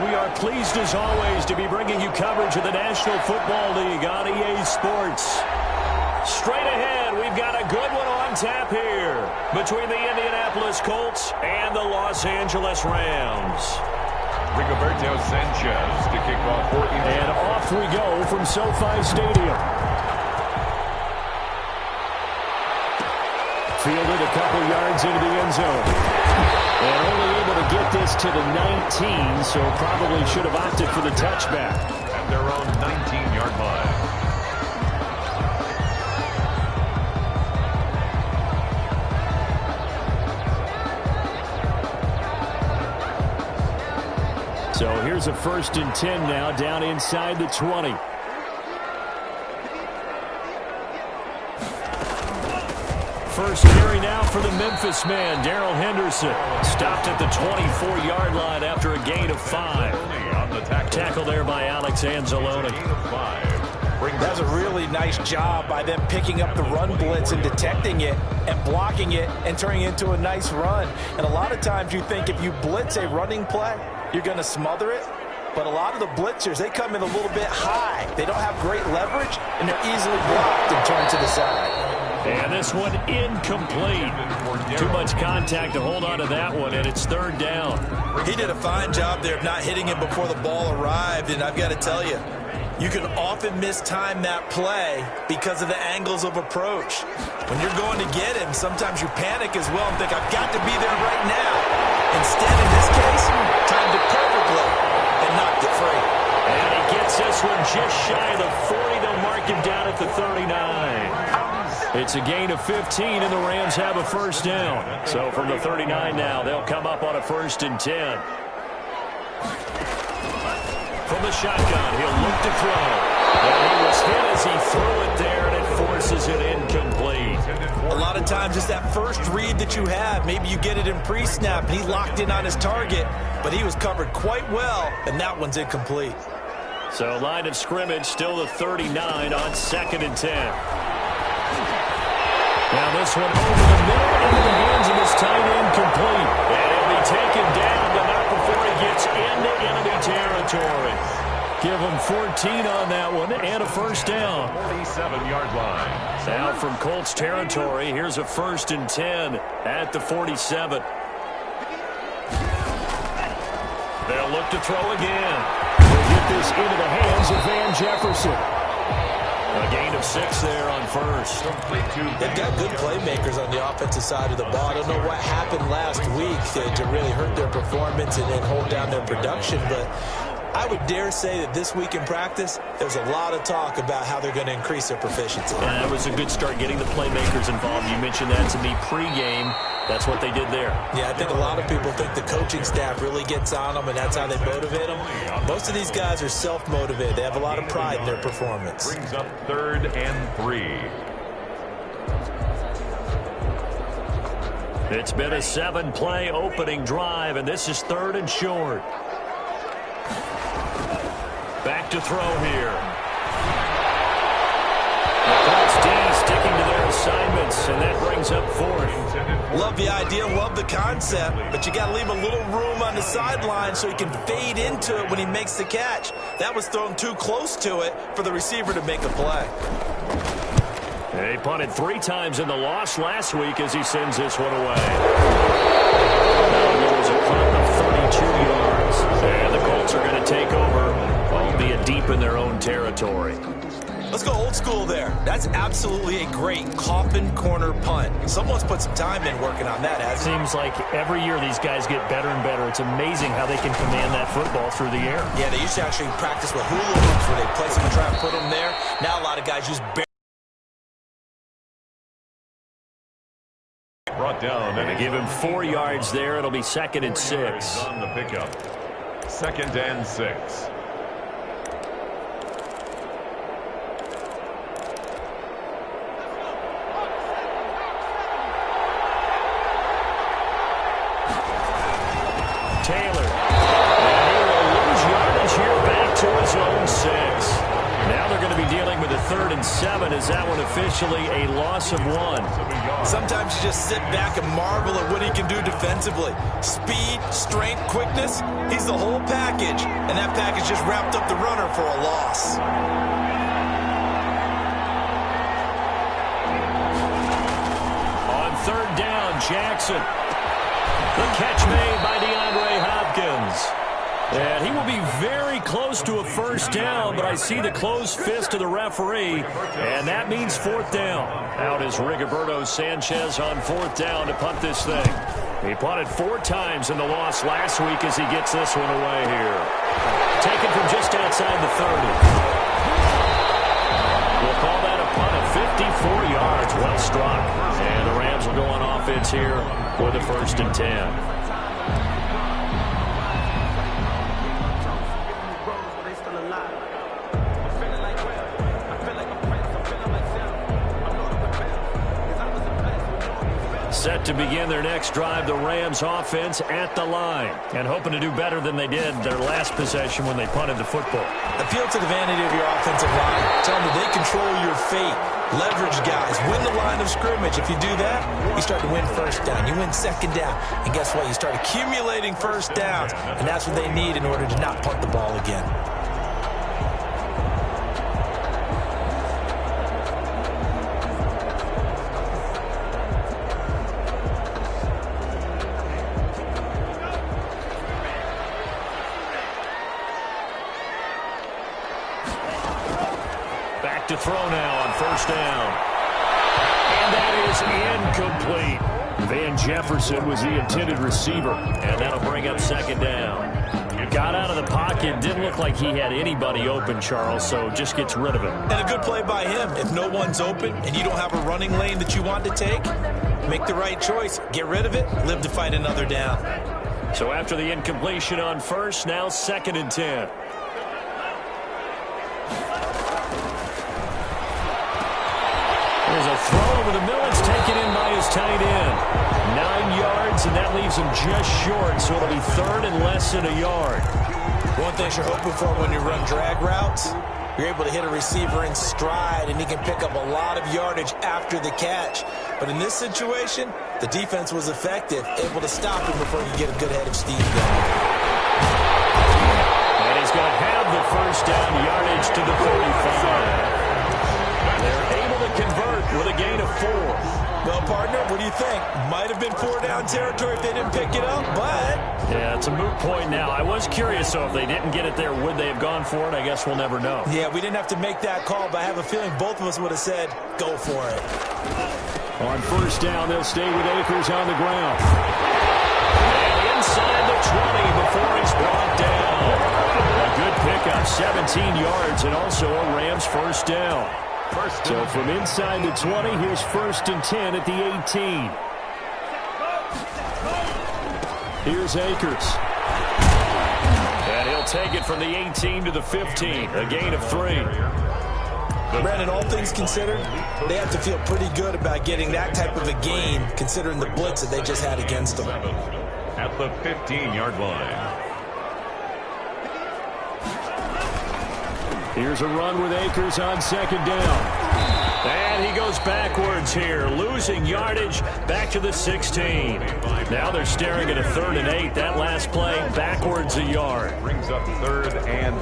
We are pleased as always to be bringing you coverage of the National Football League on EA Sports. Straight ahead, we've got a good one on tap here between the Indianapolis Colts and the Los Angeles Rams. Rigoberto Sanchez to kick off for Indianapolis. And off we go from SoFi Stadium. Fielded a couple yards into the end zone. And only able to get this to the 19, so probably should have opted for the touchback. At their own 19-yard line. So here's a 1st and 10 now, down inside the 20. First carry now for the Memphis man, Darrell Henderson. Stopped at the 24-yard line after a gain of 5. On the tackle there by Alex Anzalone. That's a really nice job by them picking up the run blitz and detecting it and blocking it and turning it into a nice run. And a lot of times you think if you blitz a running play, you're going to smother it. But a lot of the blitzers, they come in a little bit high. They don't have great leverage, and they're easily blocked and turned to the side. And this one incomplete. Too much contact to hold on to that one, and it's 3rd down. He did a fine job there of not hitting him before the ball arrived, and I've got to tell you, you can often mistime that play because of the angles of approach. When you're going to get him, sometimes you panic as well and think, I've got to be there right now. Instead, in this case, timed it perfectly and knocked it free. And he gets this one just shy of the 40. They'll mark him down at the 39. It's a gain of 15, and the Rams have a 1st down. So from the 39 now, they'll come up on a 1st and 10. From the shotgun, he'll look to throw. And he was hit as he threw it there, and it forces it incomplete. A lot of times it's that first read that you have. Maybe you get it in pre-snap, and he locked in on his target, but he was covered quite well, and that one's incomplete. So line of scrimmage, still the 39 on 2nd and 10. Now this one over the middle into the hands of his tight end complete. And he'll be taken down, but not before he gets into enemy territory. Give him 14 on that one and a 1st down. 47-yard line. Now from Colts territory, here's a 1st and 10 at the 47. They'll look to throw again. They'll get this into the hands of Van Jefferson. A gain of 6 there on 1st. They've got good playmakers on the offensive side of the ball. I don't know what happened last week to really hurt their performance and then hold down their production, but I would dare say that this week in practice, there's a lot of talk about how they're going to increase their proficiency. And it was a good start getting the playmakers involved. You mentioned that to me pregame. That's what they did there. Yeah, I think a lot of people think the coaching staff really gets on them, and that's how they motivate them. Most of these guys are self-motivated. They have a lot of pride in their performance. Brings up 3rd and 3. It's been a 7-play opening drive, and this is 3rd and short. Back to throw here. The Colts D sticking to their assignments, and that brings up 4th. Love the idea, love the concept, but you got to leave a little room on the sideline so he can fade into it when he makes the catch. That was thrown too close to it for the receiver to make a play. He punted 3 times in the loss last week as he sends this one away. Now there's a punt of 32 yards, and the Colts are going to take over, albeit deep in their own territory. Let's go old school there. That's absolutely a great coffin corner punt. Someone's put some time in working on that, hasn't it? Seems like every year these guys get better and better. It's amazing how they can command that football through the air. Yeah, they used to actually practice with hula hoops where they place them and try to put them there. Now a lot of guys use Brought down. And they give him 4 yards there. It'll be 2nd and 6. On the pickup. 2nd and 6. Taylor. And he will lose yardage here back to his own 6. Now they're going to be dealing with a 3rd and 7 as is that one officially a loss of 1. Sometimes you just sit back and marvel at what he can do defensively. Speed, strength, quickness, he's the whole package. And that package just wrapped up the runner for a loss. On third down, Jackson. The catch made by DeAndre Hopkins. And he will be very close to a first down, but I see the closed fist of the referee, and that means fourth down. Out is Rigoberto Sanchez on fourth down to punt this thing. He punted 4 times in the loss last week as he gets this one away here. Taken from just outside the 30. We'll call that a punt of 54 yards. Well struck. And the Rams will go on offense here with a 1st and 10. Set to begin their next drive, the Rams offense at the line. And hoping to do better than they did their last possession when they punted the football. Appeal to the vanity of your offensive line. Tell them that they control your fate. Leverage guys. Win the line of scrimmage. If you do that, you start to win first down. You win second down. And guess what? You start accumulating first downs. And that's what they need in order to not punt the ball again. To throw now on first down. And that is incomplete. Van Jefferson was the intended receiver, and that'll bring up second down. Got out of the pocket, didn't look like he had anybody open, Charles, so just gets rid of it. And a good play by him. If no one's open and you don't have a running lane that you want to take, make the right choice. Get rid of it, live to fight another down. So after the incompletion on first, now 2nd and 10. There's a throw over the middle. It's taken in by his tight end. 9 yards, and that leaves him just short, so it'll be 3rd and less than a yard. One thing you're hoping for when you run drag routes, you're able to hit a receiver in stride, and he can pick up a lot of yardage after the catch. But in this situation, the defense was effective, able to stop him before you get a good head of steam going. And he's going to have the first down, yardage to the 35. They're able to convert with a gain of 4. Well, partner, what do you think? Might have been 4-down territory if they didn't pick it up, but... Yeah, it's a moot point now. I was curious, so if they didn't get it there, would they have gone for it? I guess we'll never know. Yeah, we didn't have to make that call, but I have a feeling both of us would have said, go for it. On first down, they'll stay with Akers on the ground. And inside the 20 before he's brought down. A good pickup, 17 yards, and also a Rams first down. So from inside the 20, here's 1st and 10 at the 18. Here's Akers. And he'll take it from the 18 to the 15, a gain of 3. Brandon, all things considered, they have to feel pretty good about getting that type of a gain, considering the blitz that they just had against them. At the 15-yard line. Here's a run with Akers on 2nd down. And he goes backwards here, losing yardage back to the 16. Now they're staring at a 3rd and 8. That last play, backwards a yard. Brings up 3rd and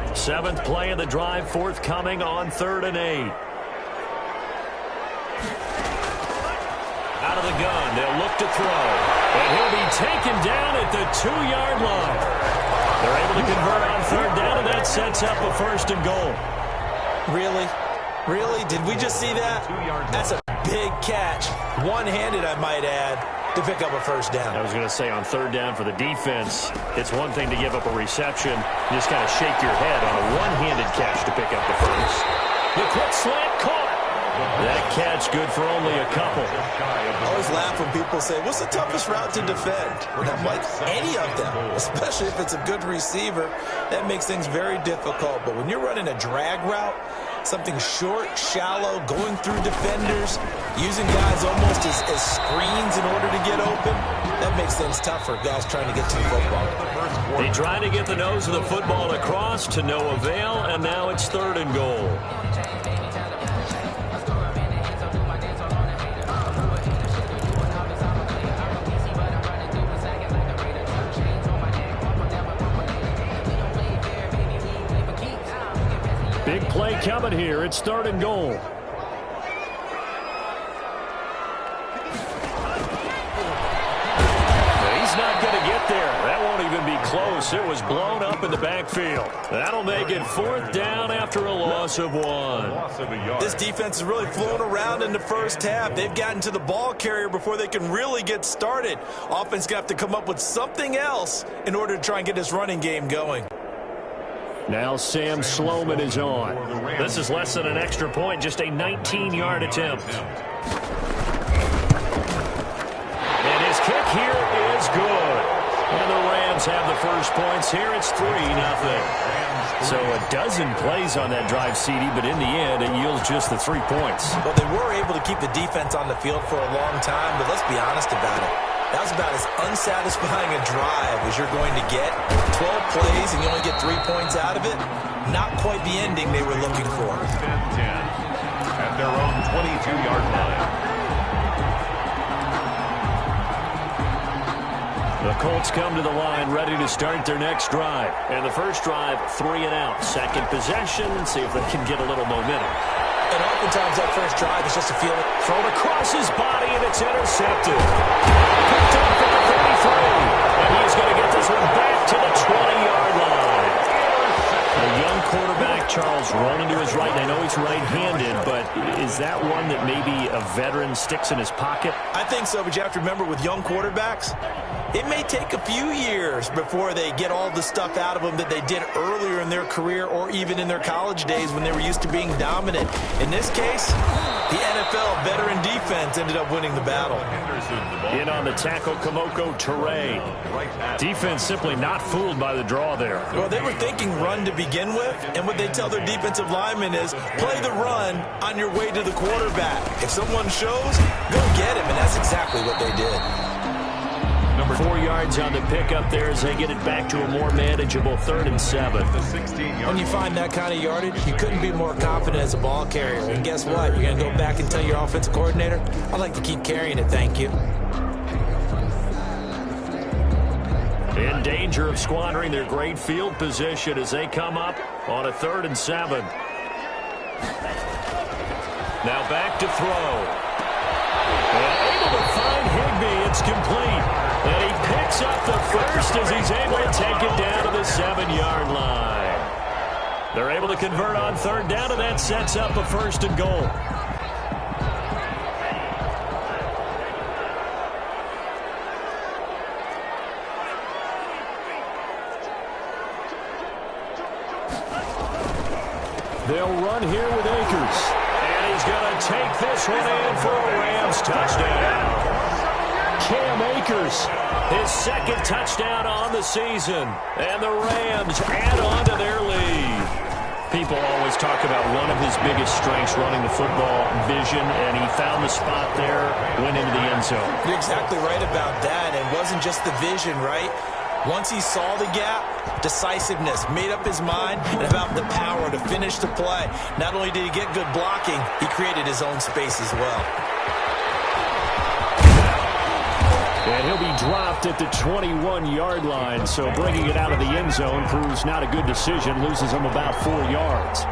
8. Seventh play of the drive, forthcoming on 3rd and 8. Out of the gun, they'll look to throw. And he'll be taken down at the 2-yard line. They're able to convert on 3rd down, and that sets up a 1st and goal. Really? Really? Did we just see that? That's a big catch. One-handed, I might add, to pick up a 1st down. I was going to say on 3rd down for the defense, it's one thing to give up a reception. You just kind of shake your head on a one-handed catch to pick up the 1st. The quick slant caught. That catch good for only a couple. I always laugh when people say, what's the toughest route to defend? And I'm like, any of them, especially if it's a good receiver. That makes things very difficult. But when you're running a drag route, Something short, shallow, going through defenders, using guys almost as screens in order to get open. That makes things tough for guys trying to get to the football. They try to get the nose of the football across to no avail, and now it's 3rd and goal. Big play coming here. It's 3rd and goal. He's not going to get there. That won't even be close. It was blown up in the backfield. That'll make it 4th down after a loss of 1. This defense is really flown around in the first half. They've gotten to the ball carrier before they can really get started. Offense got to come up with something else in order to try and get this running game going. Now Sam Sloman is on. This is less than an extra point, just a 19-yard attempt. And his kick here is good. And the Rams have the first points here. It's 3-0. So a dozen plays on that drive, CD, but in the end, it yields just the 3 points. Well, they were able to keep the defense on the field for a long time, but let's be honest about it. That was about as unsatisfying a drive as you're going to get. 12 plays and you only get 3 points out of it. Not quite the ending they were looking for. 10-10 at their own 22-yard line. The Colts come to the line ready to start their next drive. And the first drive, 3 and out. Second possession, see if they can get a little momentum. And oftentimes that first drive is just a feeling. Thrown across his body, and it's intercepted. Picked up at the 33. And he's going to get this one back to the 20-yard line. A young quarterback, Charles, rolling to his right. And I know he's right-handed, but is that one that maybe a veteran sticks in his pocket? I think so, but you have to remember with young quarterbacks, it may take a few years before they get all the stuff out of them that they did earlier in their career or even in their college days when they were used to being dominant. In this case, the NFL veteran defense ended up winning the battle. In on the tackle, Kamoko Toure. Defense simply not fooled by the draw there. Well, they were thinking run to begin with, and what they tell their defensive linemen is play the run on your way to the quarterback. If someone shows, go get him, and that's exactly what they did. 4 yards on the pickup there as they get it back to a more manageable 3rd and 7. When you find that kind of yardage, you couldn't be more confident as a ball carrier. And guess what? You're going to go back and tell your offensive coordinator, I'd like to keep carrying it, thank you. In danger of squandering their great field position as they come up on a 3rd and 7. Now back to throw. And able to find Higbee. It's complete. And he picks up the first as he's able to take it down to the 7-yard line. They're able to convert on 3rd down, and that sets up a 1st and goal. They'll run here with Akers. And he's going to take this one in for a Rams touchdown. Cam Akers, his 2nd touchdown on the season. And the Rams add on to their lead. People always talk about one of his biggest strengths, running the football, vision, and he found the spot there, went into the end zone. You're exactly right about that. It wasn't just the vision, right? Once he saw the gap, decisiveness, made up his mind, and about the power to finish the play. Not only did he get good blocking, he created his own space as well. And he'll be dropped at the 21-yard line, so bringing it out of the end zone proves not a good decision, loses him about 4 yards.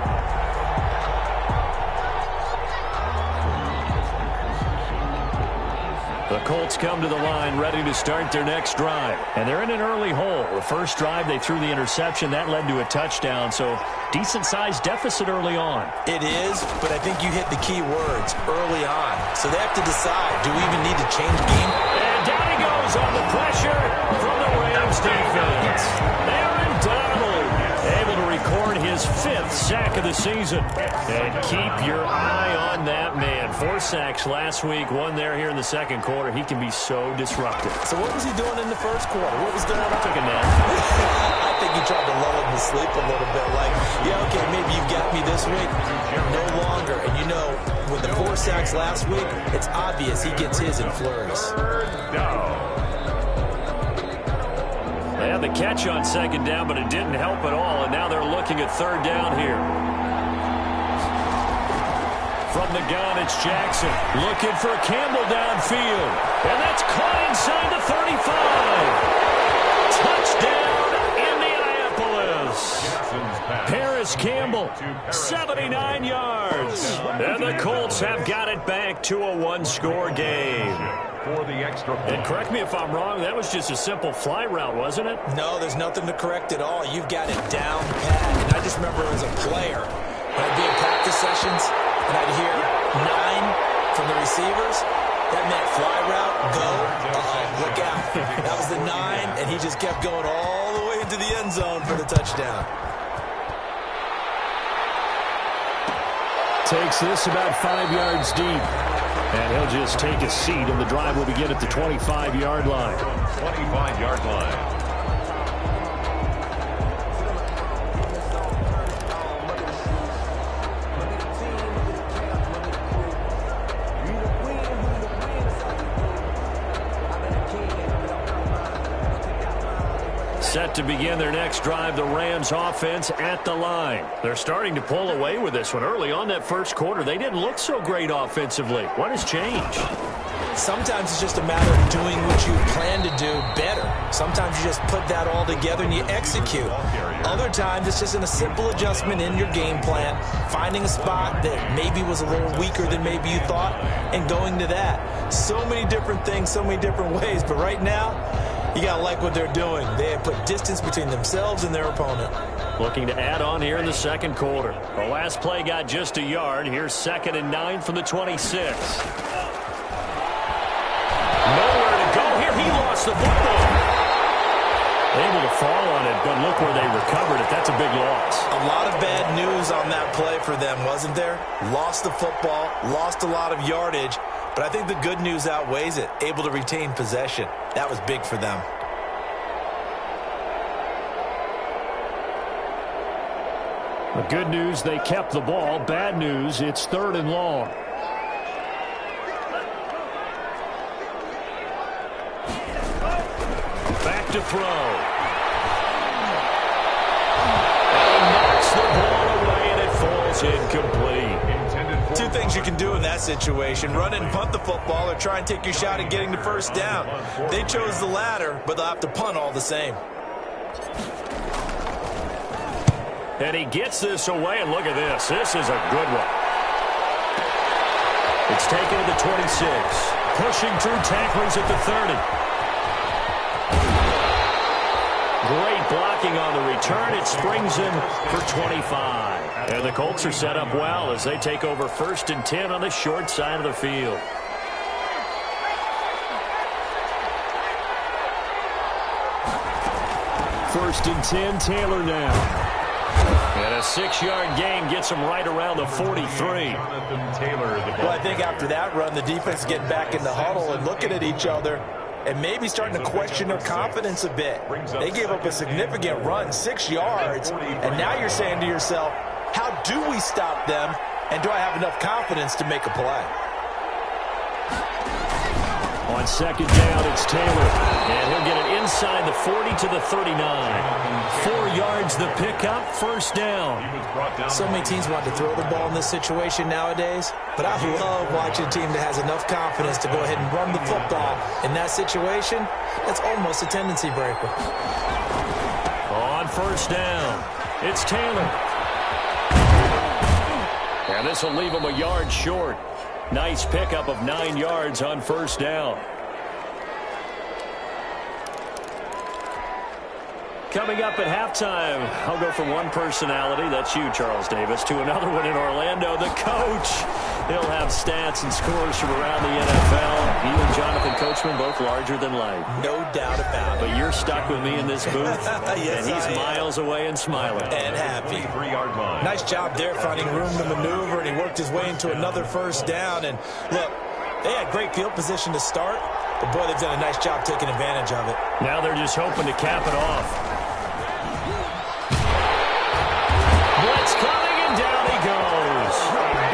The Colts come to the line ready to start their next drive. And they're in an early hole. The first drive, they threw the interception. That led to a touchdown, so decent-sized deficit early on. It is, but I think you hit the key words, early on. So they have to decide, do we even need to change game? And down he goes on the pressure from the Rams defense. Aaron Donald able to record his 5th sack of the season. And keep your eye on that man. 4 sacks last week, 1 there here in the second quarter. He can be so disruptive. So what was he doing in the first quarter? What was going on? Took a nap. I think he tried to lull him to sleep a little bit. Like, yeah, okay, maybe you've got me this week. No longer. And you know, with the 4 sacks last week, it's obvious he gets his in flurries. They had the catch on second down, but it didn't help at all, and now they're looking at third down here. From the gun, it's Jackson looking for Campbell downfield, and that's caught inside the 35. Touchdown, Indianapolis. Paris Campbell, 79 yards. And the Colts have got it back to a 1-score game. For the extra point. And correct me if I'm wrong, that was just a simple fly route, wasn't it? No, there's nothing to correct at all. You've got it down pat. And I just remember as a player, when I'd be in practice sessions, and I'd hear 9 from the receivers, that meant fly route, go, look out. That was the 9, and he just kept going all the way into the end zone for the touchdown. Takes this about 5 yards deep. And he'll just take a seat, and the drive will begin at the 25-yard line. 25-yard line. Set to begin their next drive, the Rams offense at the line. They're starting to pull away with this one. Early on that first quarter, they didn't look so great offensively. What has changed? Sometimes it's just a matter of doing what you plan to do better. Sometimes you just put that all together and you execute. Other times it's just a simple adjustment in your game plan, finding a spot that maybe was a little weaker than maybe you thought, and going to that. So many different things, so many different ways, but right now, you got to like what they're doing. They have put distance between themselves and their opponent. Looking to add on here in the second quarter. The last play got just a yard. Here's 2nd and 9 from the 26. Nowhere to go here. He lost the football. Able to fall on it, but look where they recovered it. That's a big loss. A lot of bad news on that play for them, wasn't there? Lost the football, lost a lot of yardage. But I think the good news outweighs it. Able to retain possession. That was big for them. The good news, they kept the ball. Bad news, it's 3rd and long. Back to throw. And he knocks the ball away, and it falls incomplete. 2 things you can do in that situation. Run and punt the football or try and take your shot at getting the first down. They chose the latter, but they'll have to punt all the same. And he gets this away, and look at this. This is a good one. It's taken to the 26. Pushing through tacklers at the 30. Great blocking on the return. It springs him for 25. And the Colts are set up well as they take over 1st and 10 on the short side of the field. First and 10, Taylor now. And a 6-yard gain gets him right around the 43. Well, I think after that run, the defense getting back in the huddle and looking at each other and maybe starting to question their confidence a bit. They gave up a significant run, 6 yards, and now you're saying to yourself, how do we stop them, and do I have enough confidence to make a play? On 2nd down, it's Taylor, and he'll get it inside the 40 to the 39. 4 yards the pickup, 1st down. So many teams want to throw the ball in this situation nowadays, but I love watching a team that has enough confidence to go ahead and run the football. In that situation, that's almost a tendency breaker. On 1st down, it's Taylor. And this will leave him a yard short. Nice pickup of 9 yards on 1st down. Coming up at halftime, I'll go from one personality, that's you, Charles Davis, to another one in Orlando, the coach. He'll have stats and scores from around the NFL. He and Jonathan Coachman, both larger than life. No doubt about it. But you're stuck with me in this booth, yes, and he's miles away and smiling. And happy. 3-yard line. Nice job there finding room to maneuver, and he worked his way into another first down. And look, they had great field position to start, but boy, they've done a nice job taking advantage of it. Now they're just hoping to cap it off. Blitz coming, and down he goes.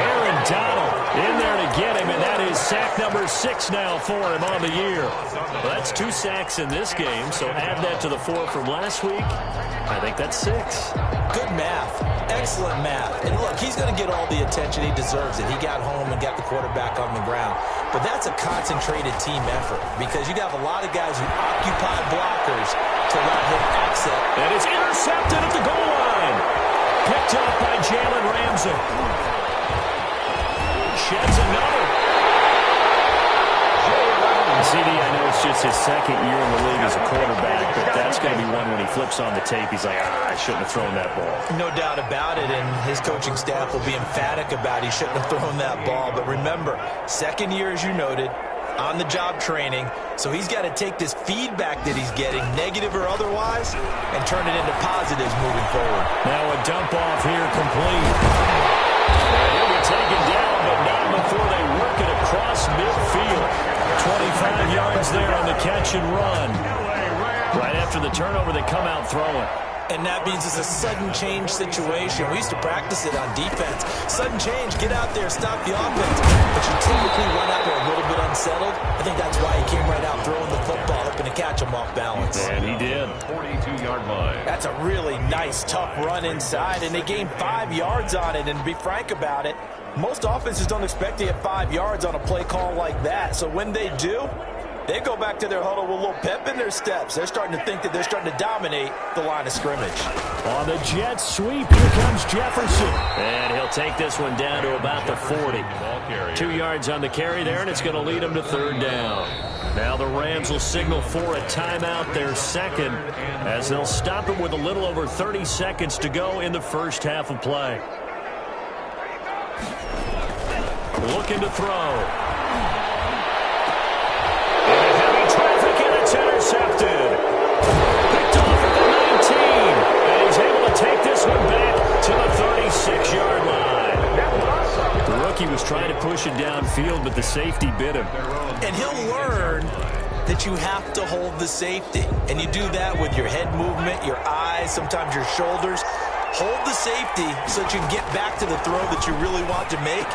Aaron Donald in there to get him, and that is sack number 6 now for him on the year. Well, that's 2 sacks in this game, so add that to the 4 from last week. I think that's 6. Good math. Excellent math. And look, he's going to get all the attention. He deserves it. He got home and got the quarterback on the ground. But that's a concentrated team effort because you have a lot of guys who occupy blockers to let him accept. And it's intercepted at the goal line. Picked up by Jalen Ramsey. Sheds another. CD, I know it's just his second year in the league as a quarterback, but that's going to be one when he flips on the tape. He's like, I shouldn't have thrown that ball. No doubt about it, and his coaching staff will be emphatic about he shouldn't have thrown that ball. But remember, second year, as you noted, on-the-job training, so he's got to take this feedback that he's getting, negative or otherwise, and turn it into positives moving forward. Now a dump-off here complete. And he'll be taken down, but not before they work it across midfield. 25 yards there on the catch and run. Right after the turnover, they come out throwing. And that means it's a sudden change situation. We used to practice it on defense. Sudden change, get out there, stop the offense. But you typically run out there a little bit unsettled. I think that's why he came right out throwing the football, hoping to catch him off balance. And he did. 42-yard line. That's a really nice, tough run inside, and they gained 5 yards on it. And to be frank about it, most offenses don't expect to get 5 yards on a play call like that. So when they do, they go back to their huddle with a little pep in their steps. They're starting to think that they're starting to dominate the line of scrimmage. On the jet sweep, here comes Jefferson. And he'll take this one down to about the 40. 2 yards on the carry there, and it's going to lead him to third down. Now the Rams will signal for a timeout, their second, as they'll stop it with a little over 30 seconds to go in the first half of play. Looking to throw. It's intercepted. Picked off at the 19. And he's able to take this one back to the 36-yard line. The rookie was trying to push it downfield, but the safety bit him. And he'll learn that you have to hold the safety. And you do that with your head movement, your eyes, sometimes your shoulders. Hold the safety so that you can get back to the throw that you really want to make.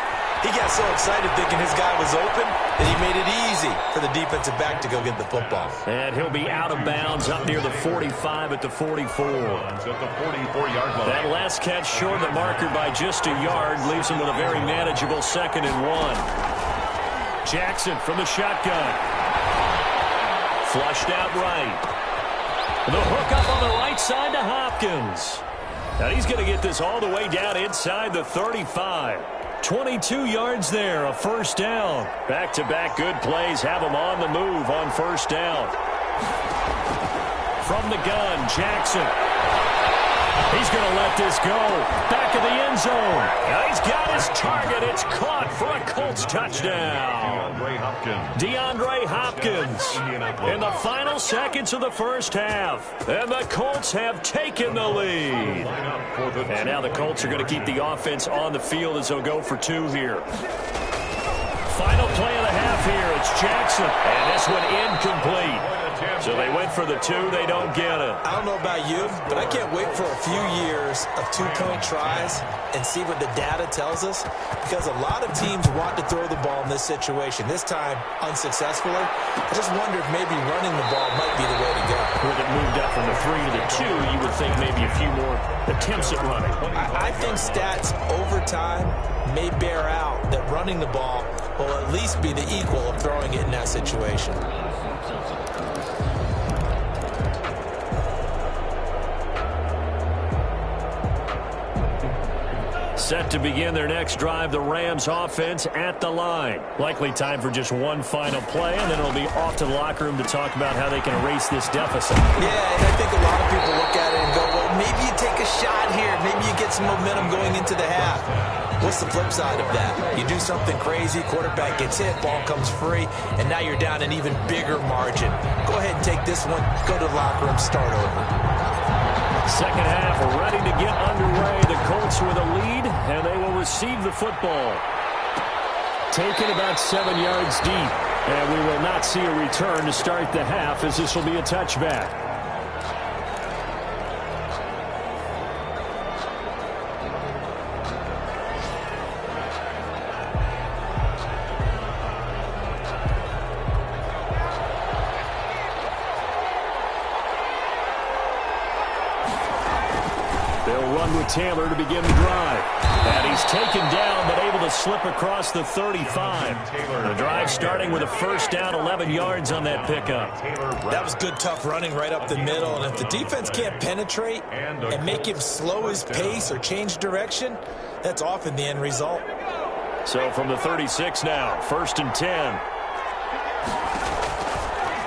He got so excited thinking his guy was open that he made it easy for the defensive back to go get the football. And he'll be out of bounds up near the 45 at the 44. At the 44-yard line. That last catch short of the marker by just a yard leaves him with a very manageable 2nd and 1. Jackson from the shotgun. Flushed out right. The hook up on the right side to Hopkins. Now he's going to get this all the way down inside the 35. 22 yards there, a first down. Back-to-back good plays have him on the move on first down. From the gun, Jackson. He's going to let this go. Back of the end zone. Now he's got his target. It's caught for a Colts touchdown. DeAndre Hopkins in the final seconds of the first half. And the Colts have taken the lead. And now the Colts are going to keep the offense on the field as they'll go for 2 here. Final play of the half here. It's Jackson. And this one incomplete. So they went for the 2. They don't get it. I don't know about you, but I can't wait for a few years of 2-point tries and see what the data tells us, because a lot of teams want to throw the ball in this situation. This time, unsuccessfully. I just wonder if maybe running the ball might be the way to go. With it moved up from the 3 to the 2, you would think maybe a few more attempts at running. I think stats over time may bear out that running the ball will at least be the equal of throwing it in that situation. set to begin their next drive. The Rams offense at the line. Likely time for just one final play, and then it'll be off to the locker room to talk about how they can erase this deficit. Yeah, and I think a lot of people look at it and go, well, maybe you take a shot here. Maybe you get some momentum going into the half. What's the flip side of that? You do something crazy, quarterback gets hit, ball comes free, and now you're down an even bigger margin. Go ahead and take this one, go to the locker room, start over. Second half ready to get underway. The Colts with a lead, and they will receive the football. Taken about 7 yards deep, and we will not see a return to start the half, as this will be a touchback. Taylor to begin the drive. And he's taken down, but able to slip across the 35. The drive starting with a first down, 11 yards on that pickup. That was good, tough running right up the middle. And if the defense can't penetrate and make him slow his pace or change direction, that's often the end result. So from the 36 now, 1st and 10.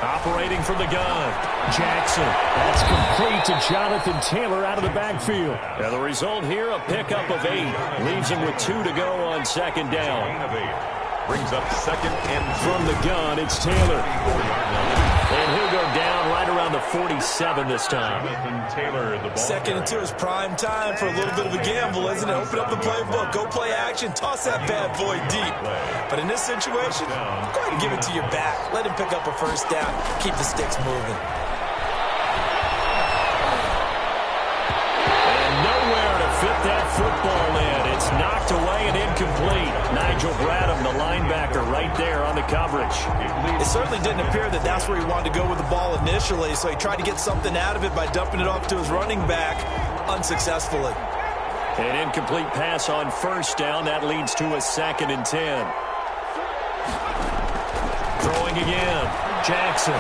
Operating from the gun, Jackson. That's complete to Jonathan Taylor out of the backfield. And the result here, a pickup of 8. Leaves him with 2 to go on second down. Brings up 2nd and 2. From the gun, it's Taylor. And he'll go down right around the 47 this time. Taylor, the ball 2nd and 2 is prime time for a little bit of a gamble, isn't it? Open up the playbook, go play action, toss that bad boy deep. But in this situation, go ahead and give it to your back. Let him pick up a first down. Keep the sticks moving. And nowhere to fit that football in. It's knocked away and incomplete. Nigel Bradham, the linebacker, right there on the coverage. It certainly didn't appear that that's where he wanted to go with the ball initially, so he tried to get something out of it by dumping it off to his running back unsuccessfully. An incomplete pass on first down. That leads to a 2nd and 10. Throwing again. Jackson.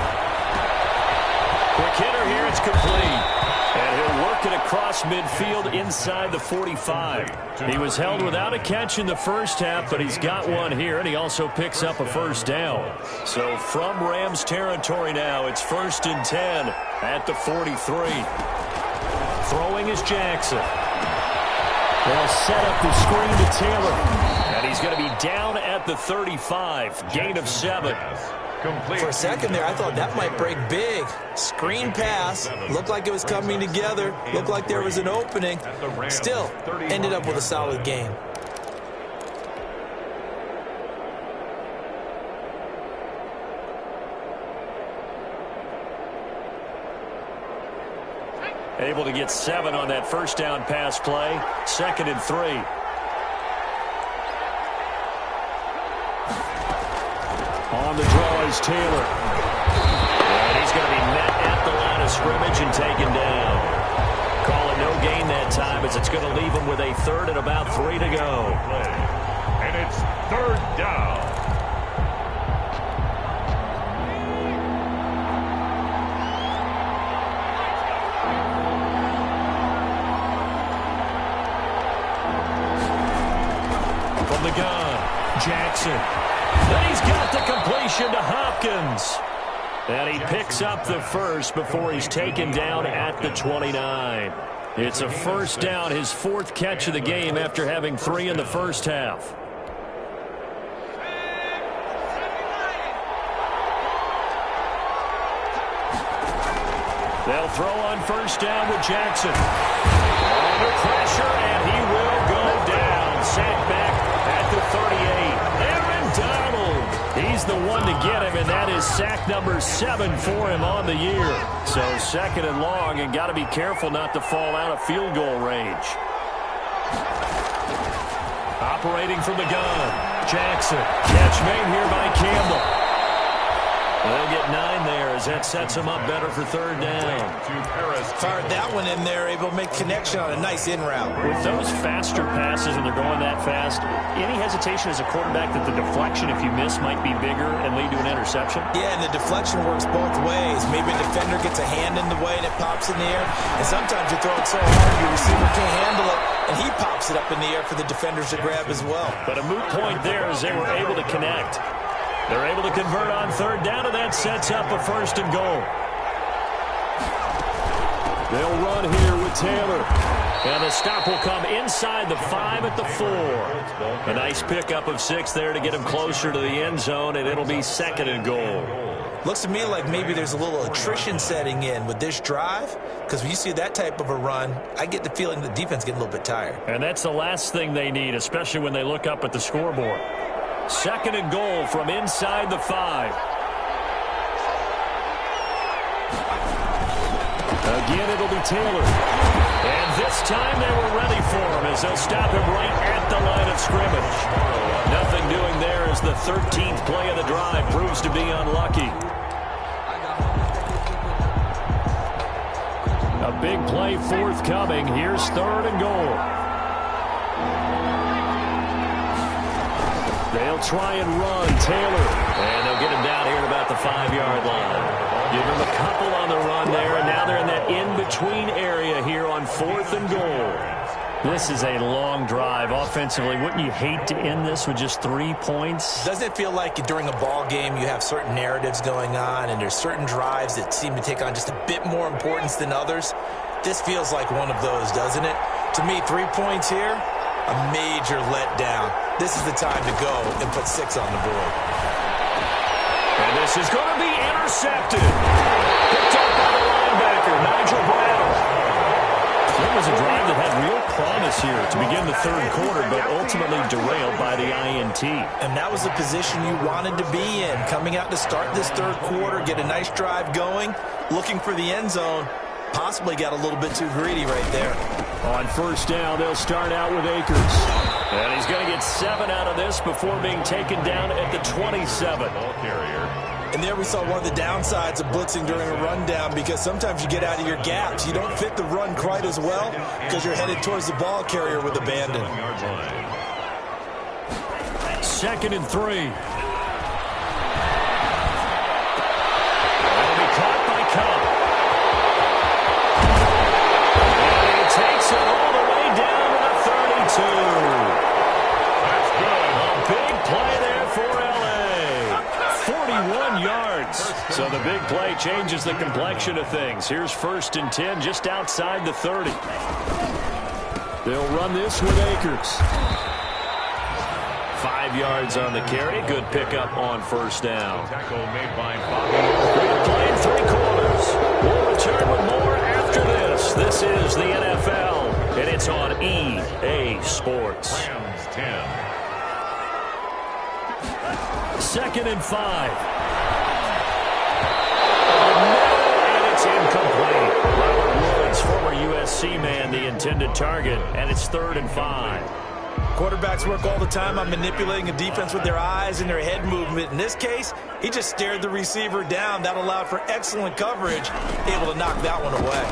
Quick hitter here. It's complete. And he'll work it across midfield inside the 45. He was held without a catch in the first half, but he's got one here, and he also picks up a first down. So from Rams territory now, it's 1st and 10 at the 43. Throwing is Jackson. They'll set up the screen to Taylor. And he's going to be down at the 35. Gain of 7. For a second there, I thought that might break big. Screen pass. Looked like it was coming together. Looked like there was an opening. Still, ended up with a solid gain. Able to get 7 on that first down pass play. 2nd and 3. On the draw is Taylor. And he's going to be met at the line of scrimmage and taken down. Call it no gain that time, as it's going to leave him with a 3rd and about 3 to go. And it's 3rd down. From the gun, Jackson. Then he's got the completion to Hopkins. And he picks up the first before he's taken down at the 29. It's a first down, his 4th catch of the game after having 3 in the first half. They'll throw on first down with Jackson. Under pressure, and he will go down. Sacked back at the 38. Aaron Donald. He's the one to get him, and that is sack number 7 for him on the year. So 2nd and long, and got to be careful not to fall out of field goal range. Operating from the gun, Jackson. Catch made here by Campbell. They'll get 9 there as that sets them up better for third down. Fired that one in there, able to make connection on a nice in route. With those faster passes and they're going that fast, any hesitation as a quarterback that the deflection, if you miss, might be bigger and lead to an interception? Yeah, and the deflection works both ways. Maybe a defender gets a hand in the way and it pops in the air. And sometimes you throw it so hard your receiver can't handle it, and he pops it up in the air for the defenders to grab as well. But a moot point there as they were able to connect. They're able to convert on third down, and that sets up a first and goal. They'll run here with Taylor. And the stop will come inside the 5 at the 4. A nice pickup of 6 there to get him closer to the end zone, and it'll be second and goal. Looks to me like maybe there's a little attrition setting in with this drive, because when you see that type of a run, I get the feeling the defense getting a little bit tired. And that's the last thing they need, especially when they look up at the scoreboard. Second and goal from inside the 5. Again, it'll be Taylor. And this time they were ready for him as they'll stop him right at the line of scrimmage. Nothing doing there as the 13th play of the drive proves to be unlucky. A big play forthcoming. Here's third and goal. They'll try and run Taylor. And they'll get him down here at about the 5-yard line. Give him a couple on the run there, and now they're in that in-between area here on fourth and goal. This is a long drive offensively. Wouldn't you hate to end this with just 3 points? Doesn't it feel like during a ball game you have certain narratives going on and there's certain drives that seem to take on just a bit more importance than others? This feels like one of those, doesn't it? To me, 3 points here, a major letdown. This is the time to go and put 6 on the board. And this is going to be intercepted. Picked up by the linebacker, Nigel Bradle. It was a drive that had real promise here to begin the third quarter, but ultimately derailed by the INT. And that was the position you wanted to be in, coming out to start this third quarter, get a nice drive going, looking for the end zone. Possibly got a little bit too greedy right there. On first down, they'll start out with Akers. And he's going to get 7 out of this before being taken down at the 27. Ball carrier. And there we saw one of the downsides of blitzing during a rundown, because sometimes you get out of your gaps. You don't fit the run quite as well because you're headed towards the ball carrier with abandon. Second and 3. It'll be caught by Cup. And he takes it all the way down to the 32. That's good. A big play there for L.A. 41 yards. So the big play changes the complexion of things. Here's first and 10 just outside the 30. They'll run this with Akers. 5 yards on the carry. Good pickup on first down. Tackle made by Bobby. We're playing 3 quarters. We'll return with more after this. This is the NFL, and it's on EA Sports. Rams 10. Second and 5. And it's incomplete. Robert Woods, former USC man, the intended target, and it's third and 5. Quarterbacks work all the time on manipulating a defense with their eyes and their head movement. In this case, he just stared the receiver down. That allowed for excellent coverage, able to knock that one away.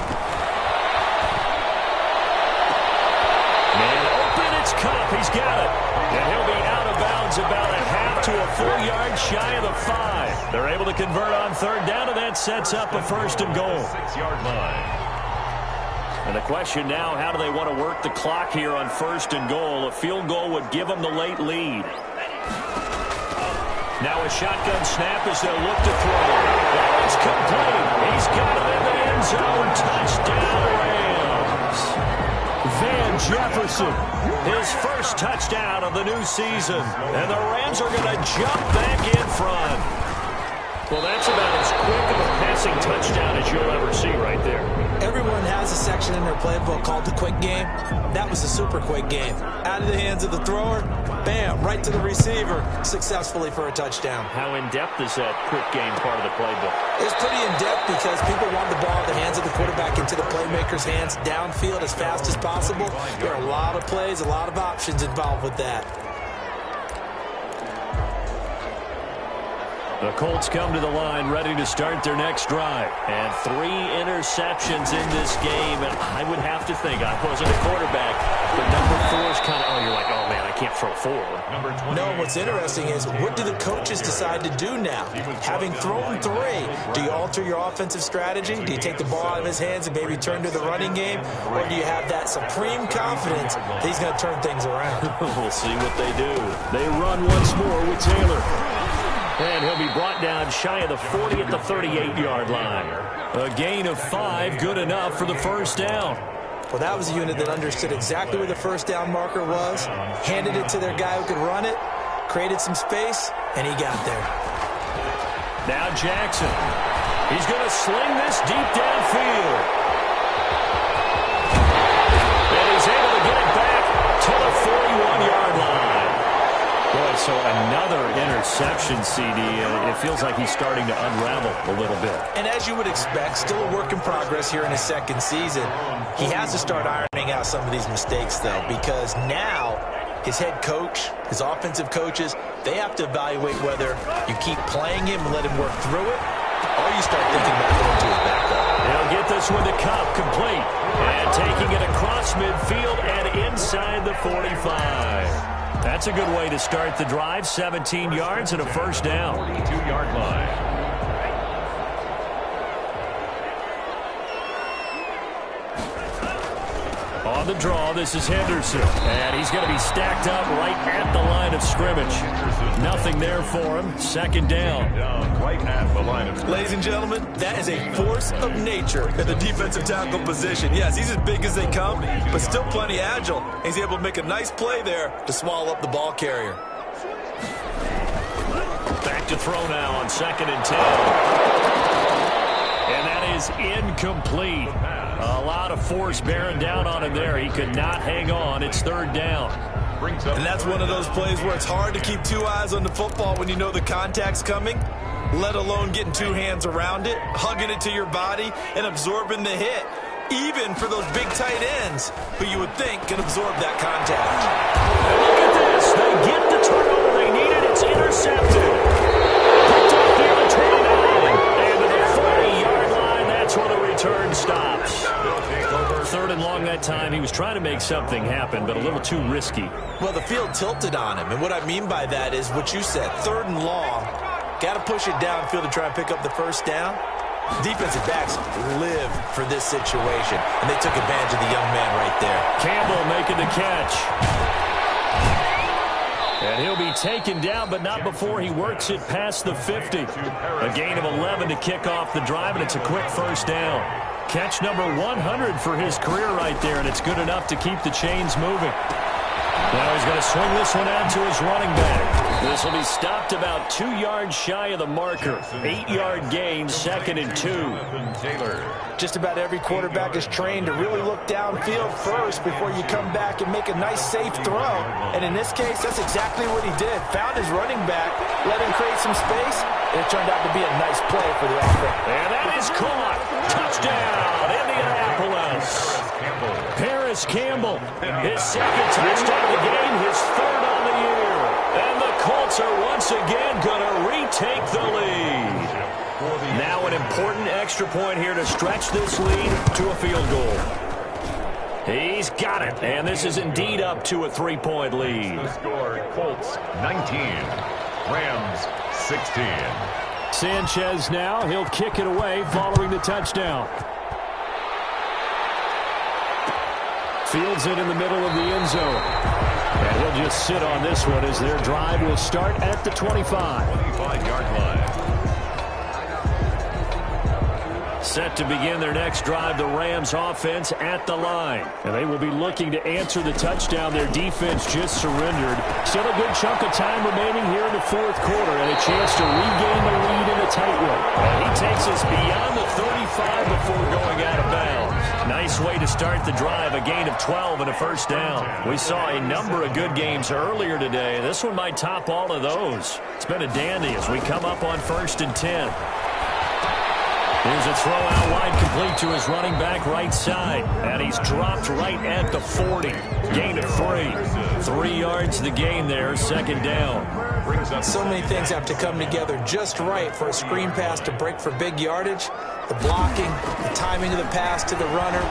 Man open, it's Cup. He's got it. And he'll be out of bounds about a half to a full yard shy of the 5. They're able to convert on third down, and that sets up a first and goal. 6-yard line. And the question now, how do they want to work the clock here on first and goal? A field goal would give them the late lead. Now a shotgun snap as they'll look to throw. Oh, it's complete. He's got it in the end zone. Touchdown, Rams. Van Jefferson, his first touchdown of the new season. And the Rams are going to jump back in front. Well, that's about as quick of a passing touchdown as you'll ever see right there. Everyone has a section in their playbook called the quick game. That was a super quick game. Out of the hands of the thrower, bam, right to the receiver, successfully for a touchdown. How in-depth is that quick game part of the playbook? It's pretty in-depth because people want the ball in the hands of the quarterback into the playmaker's hands downfield as fast as possible. There are a lot of plays, a lot of options involved with that. The Colts come to the line ready to start their next drive. And 3 interceptions in this game. And I would have to think, I wasn't a quarterback, but number 4 is kind of, oh, you're like, oh, man, I can't throw 4. No, what's interesting is what do the coaches decide to do now? Having thrown 3, do you alter your offensive strategy? Do you take the ball out of his hands and maybe turn to the running game? Or do you have that supreme confidence that he's going to turn things around? We'll see what they do. They run once more with Taylor. And he'll be brought down shy of the 40 at the 38-yard line. A gain of 5, good enough for the first down. Well, that was a unit that understood exactly where the first down marker was, handed it to their guy who could run it, created some space, and he got there. Now Jackson. He's going to sling this deep downfield. And he's able to get it back to the 41-yard line. Boy, so another interception, CD. It feels like he's starting to unravel a little bit. And as you would expect, still a work in progress here in his second season. He has to start ironing out some of these mistakes, though, because now his head coach, his offensive coaches, they have to evaluate whether you keep playing him and let him work through it, or you start thinking about going to his backup. They'll get this one to Cup, complete. And taking it across midfield and inside the 45. That's a good way to start the drive. 17 yards and a first down. 42-yard line. On the draw, this is Henderson. And he's going to be stacked up right at the line of scrimmage. Nothing there for him. Second down. Right at the line of scrimmage. Ladies and gentlemen, that is a force of nature at the defensive tackle position. Yes, he's as big as they come, but still plenty agile. He's able to make a nice play there to swallow up the ball carrier. Back to throw now on 2nd and 10. And that is incomplete. A lot of force bearing down on him there. He could not hang on. It's 3rd down. And that's one of those plays where it's hard to keep 2 eyes on the football when you know the contact's coming, let alone getting 2 hands around it, hugging it to your body, and absorbing the hit, even for those big tight ends who you would think can absorb that contact. And look at this. They get the turnover they needed. It's intercepted. Picked up near the 29. And to the 40-yard line, that's where the return stops. 3rd and long that time. He was trying to make something happen, but a little too risky. Well, the field tilted on him, and what I mean by that is what you said, 3rd and long. Got to push it downfield to try and pick up the first down. Defensive backs live for this situation, and they took advantage of the young man right there. Campbell making the catch. And he'll be taken down, but not before he works it past the 50. A gain of 11 to kick off the drive, and it's a quick first down. Catch number 100 for his career right there, and it's good enough to keep the chains moving. Now he's going to swing this one out to his running back. This will be stopped about 2 yards shy of the marker. 8-yard gain, 2nd and 2. Taylor. Just about every quarterback is trained to really look downfield first before you come back and make a nice, safe throw. And in this case, that's exactly what he did. Found his running back, let him create some space, and it turned out to be a nice play for the offense. And that is caught. Touchdown, Indianapolis. Paris Campbell, his 2nd touchdown of the game, his 3rd on the year. And the Colts are once again going to retake the lead. Now an important extra point here to stretch this lead to a field goal. He's got it, and this is indeed up to a 3-point lead. The score, Colts 19, Rams 16. Sanchez now, he'll kick it away following the touchdown. Fields it in the middle of the end zone. And he'll just sit on this one as their drive will start at the 25. 25-yard line. Set to begin their next drive, the Rams offense at the line. And they will be looking to answer the touchdown their defense just surrendered. Still a good chunk of time remaining here in the 4th quarter and a chance to regain the lead in a tight one. And he takes us beyond the 35 before going out of bounds. Nice way to start the drive, a gain of 12 and a first down. We saw a number of good games earlier today. This one might top all of those. It's been a dandy as we come up on 1st and 10. Here's a throw out wide, complete to his running back right side. And he's dropped right at the 40. Gain of 3. 3 yards the gain there, 2nd down. brings up So many things have to come together just right for a screen pass to break for big yardage. The blocking, the timing of the pass to the runner,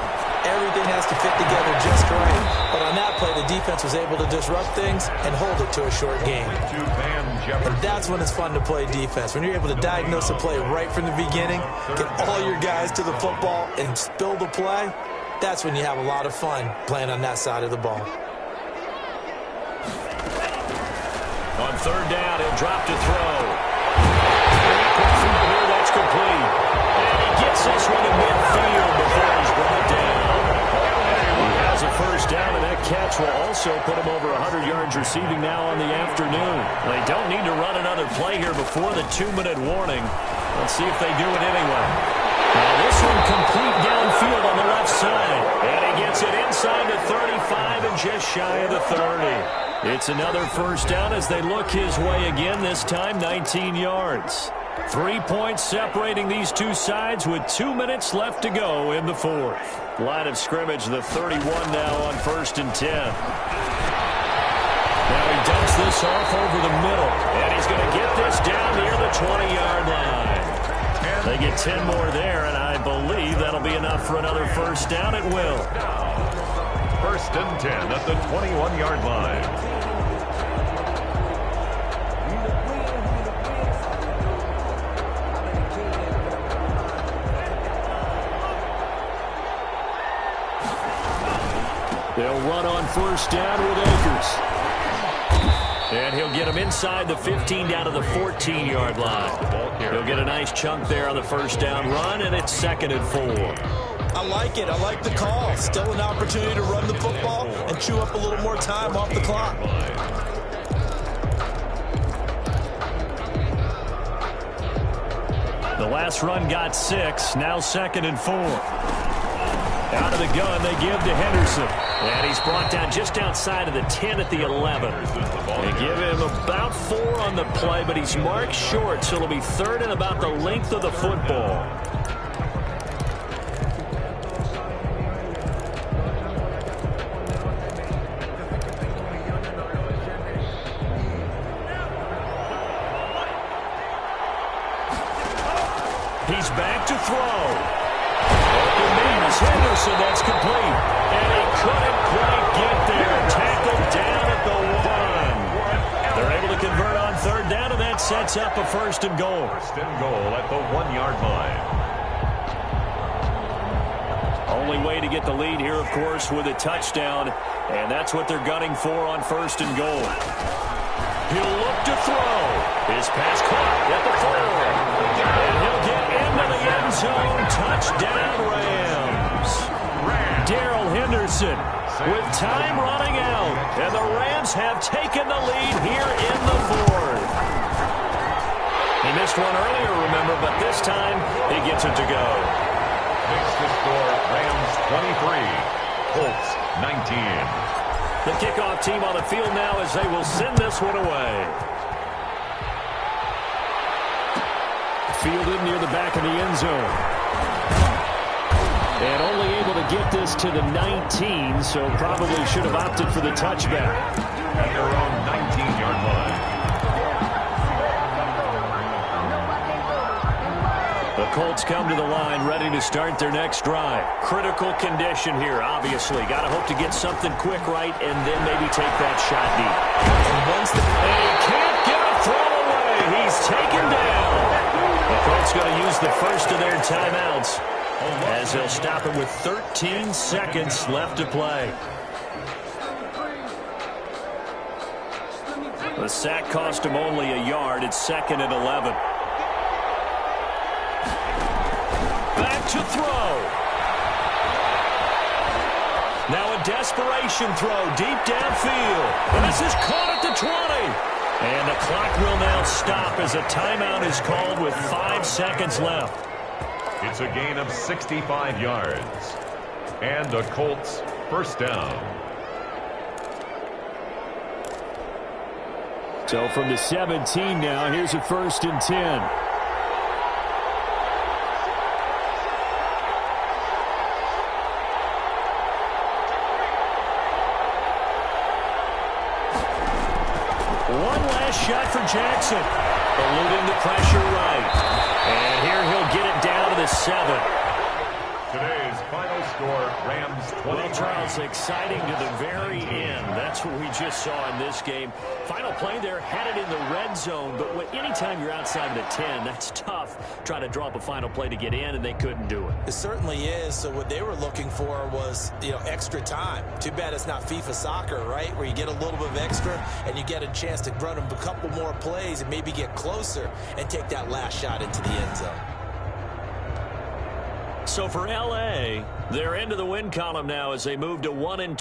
everything has to fit together just right. But on that play, the defense was able to disrupt things and hold it to a short game. And that's when it's fun to play defense. When you're able to diagnose a play right from the beginning, get all your guys to the football and spill the play, that's when you have a lot of fun playing on that side of the ball. On third down, he'll drop to throw. Here, that's complete. And he gets this one to midfield before he's brought down. He has a first down, and that catch will also put him over 100 yards receiving now on the afternoon. They don't need to run another play here before the 2-minute warning. Let's see if they do it anyway. Now this one complete downfield on the left side. And he gets it inside the 35 and just shy of the 30. It's another first down as they look his way again, this time 19 yards. 3 points separating these two sides with 2 minutes left to go in the fourth. Line of scrimmage, the 31 now on 1st and 10. Now he dumps this off over the middle, and he's going to get this down near the 20-yard line. They get 10 more there, and I believe that'll be enough for another first down. It will. 1st and 10 at the 21-yard line. They'll run on first down with Akers. And he'll get him inside the 15 down to the 14-yard line. He'll get a nice chunk there on the first down run, and it's 2nd and 4. I like it. I like the call. Still an opportunity to run the football and chew up a little more time off the clock. The last run got 6. Now 2nd and 4. Out of the gun, they give to Henderson. And he's brought down just outside of the 10 at the 11. They give him about 4 on the play, but he's marked short, so it'll be 3rd and about the length of the football. He's back to throw. Henderson, that's complete. And he couldn't quite get there. Tackled down at the 1. They're able to convert on 3rd down, and that sets up a 1st and goal. 1st and goal at the 1-yard line. Only way to get the lead here, of course, with a touchdown. And that's what they're gunning for on 1st and goal. He'll look to throw. His pass caught at the 4. And he'll get into the end zone. Touchdown, Rams. Darrell Henderson with time running out. And the Rams have taken the lead here in the 4th. He missed one earlier, remember, but this time he gets it to go. Makes the score Rams 23, Colts 19. The kickoff team on the field now as they will send this one away. Fielded near the back of the end zone. And only able to get this to the 19, so probably should have opted for the touchback. At their own 19-yard line. The Colts come to the line ready to start their next drive. Critical condition here, obviously. Got to hope to get something quick right and then maybe take that shot deep. And he can't get a throw away. He's taken down. The Colts going to use the first of their timeouts as they'll stop him with 13 seconds left to play. The sack cost him only a yard. It's 2nd and 11. Back to throw. Now a desperation throw deep downfield. And this is caught at the 20. And the clock will now stop as a timeout is called with 5 seconds left. It's a gain of 65 yards. And the Colts first down. So from the 17 now, here's a 1st and 10. shot for Jackson. Eluding the pressure right. And here he'll get it down to the 7. Today's final score, Rams 20. Well, Charles, exciting to the very end. That's what we just saw in this game. Final play there, headed in the red zone. But anytime you're outside of the 10, that's tough. Trying to draw up a final play to get in, and they couldn't do it. It certainly is. So what they were looking for was, extra time. Too bad it's not FIFA soccer, right, where you get a little bit of extra and you get a chance to run a couple more plays and maybe get closer and take that last shot into the end zone. So for L.A., they're into the win column now as they move to 1-2.